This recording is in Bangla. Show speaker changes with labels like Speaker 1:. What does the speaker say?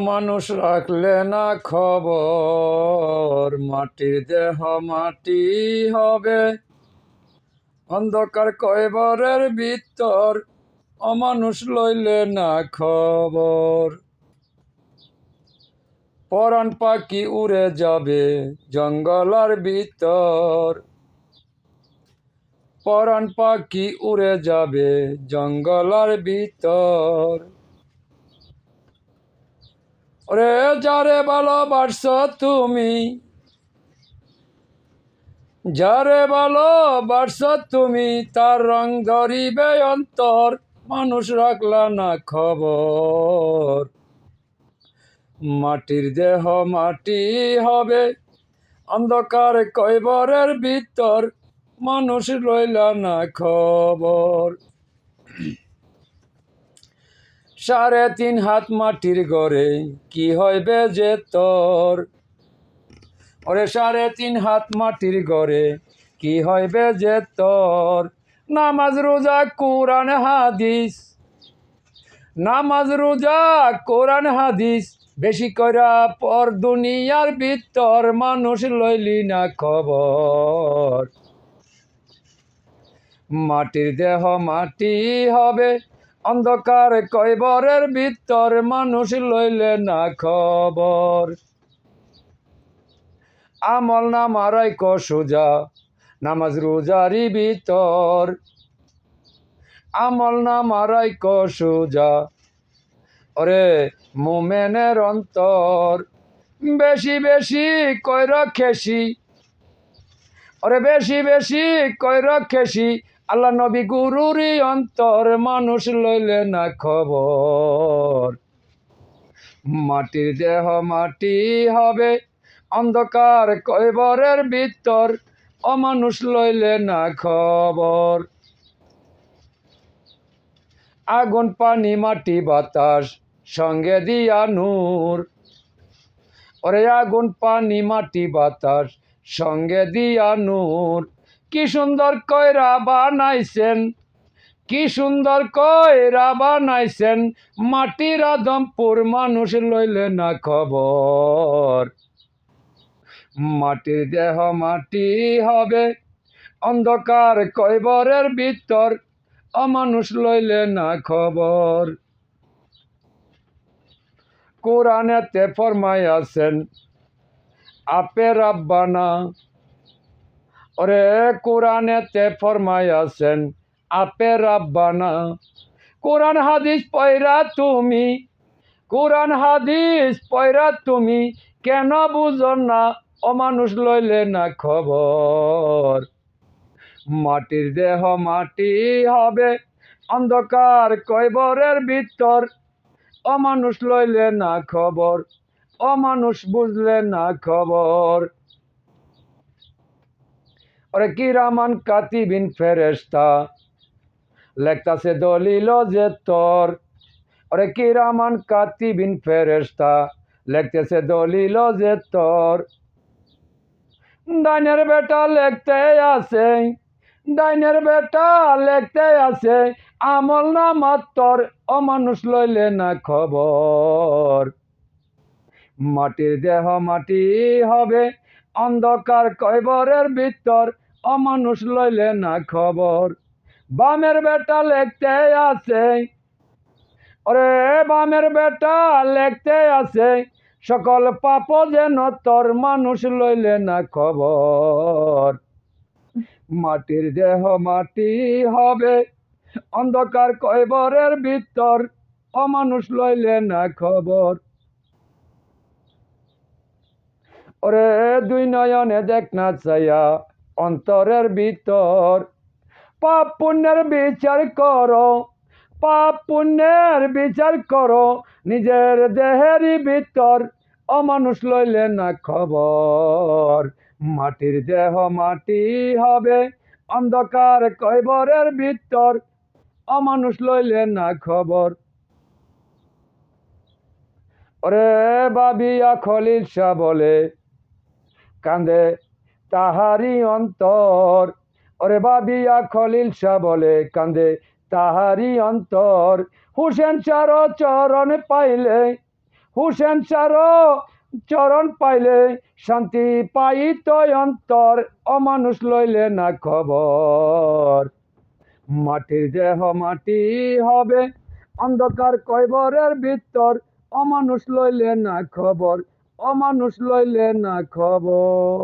Speaker 1: মানুষ রাখলে না খবর, মাটির দেহ মাটি হবে। অন্ধকার কয়বরের ভিতর, অমানুষ লইলে না খবর। পরাণ পাখি উড়ে যাবে জঙ্গলার ভিতর, পরাণ পাখি উড়ে যাবে জঙ্গলার ভিতর। ওরে যারে ভালোবাসছ তুমি, যারে ভালোবাসছ তুমি, তার রং ধরিবে অন্তর। মানুষ রাখলা না খবর, মাটির দেহ মাটি হবে। অন্ধকার কয়বরের ভিতর, মানুষ রইলা না খবর। 3.5 হাত মাটির গড়ে কি হইবে যে তোর। ওরে 3.5 হাত মাটির গড়ে কি হইবে যে তোর। নামাজ রোজা কোরআন হাদিস, নামাজ রোজা কোরআন হাদিস বেশি কইরা পর দুনিয়ার ভিতর। মানুষ লইলি না খবর, মাটির দেহ মাটি হবে। অন্ধকার কয়বরের ভিতর, মানুষ লইলে না খবর। আমল নামা রাইখ সোজা নামাজ রোজারি ভিতর, আমল নামা রাইখ সোজা ওরে মোমেনের অন্তর। বেশি বেশি কইর খেসি, ওরে বেশি বেশি কইর খেসি, আল্লাহ নবী গুরুরি অন্তর। মানুষ লইলে না খবর, মাটির দেহ মাটি হবে। অন্ধকার কয়বরের ভিতর, অমানুষ লইলে না খবর। আগুন পানি মাটি বাতাস সঙ্গে দিয়া নূর, ওরে আগুন পানি মাটি বাতাস সঙ্গে দিয়া নূর। কি সুন্দর কইরা বানাইছেন, কি সুন্দর কইরা বানাইছেন মাটির আদমপুর। মানুষ লইলে না খবর, মাটির দেহ মাটি হবে। অন্ধকার কয়বরের ভিতর, অমানুষ লইলে না খবর। কোরআনেতে ফরমাইয়াছেন আপে রাব্বানা, ওরে কোরআনেতে ফরমাইয়াছেন আপে রাব্বানা। কোরআন হাদিস পয়রা তুমি, কোরআন হাদিস পয়রা তুমি, কেন বুঝো না অমানুষ লইলে না খবর। মাটির দেহ মাটি হবে। অন্ধকার কয়বরের ভিতর, অমানুষ লইলে না খবর। অমানুষ বুঝলে না খবর। ওরে কিরামান কাতিবিন ফেরেশতা লেখতাছে দলিল যে তোর। ওরে কিরামান কাতিবিন ফেরেশতা লেখতেছে দলিল যে তোর। ডাইনের বেটা লেখতে আছে, ডাইনের বেটা লেখতে আছে আমল নামা তোর। অমানুষ লইলে না খবর, মাটির দেহ মাটি হবে। অন্ধকার কয়বরের ভিতর, অমানুষ লইলে না খবর। বামের বেটা লেখতে আছে, ওরে বামের বেটা লেখতে আছে সকল পাপ যেন তোর। মানুষ লইলে না খবর, মাটির দেহ মাটি হবে। অন্ধকার কয়বরের ভিতর, অমানুষ লইলে না খবর। ওরে দুই নয়নে দেখ না চাইয়া অন্তরের ভিতর। পাপ পুণ্যের বিচার করো, পাপ পুণ্যের বিচার করো নিজের দেহেরই ভিতর। অমানুষ লইলে না খবর, মাটির দেহ মাটি হবে। অন্ধকার কয়বরের ভিতর, অমানুষ লইলে না খবর। ওরে বাবিয়া খলিল শাহ বলে কান্দে তাহারি অন্তর, ওরে বাবিয়া খলিল শাহ বলে কান্দে তাহারি অন্তর। হুসেন চার চরণ পাইলে, হুসেন সার চরণ পাইলে শান্তি পাইত অন্তর, অমানুষ লইলে না খবর। মাটির দেহ মাটি হবে, অন্ধকার কয়বরের ভিতর, অমানুষ লইলে না খবর, অমানুষ লইলে না খবর।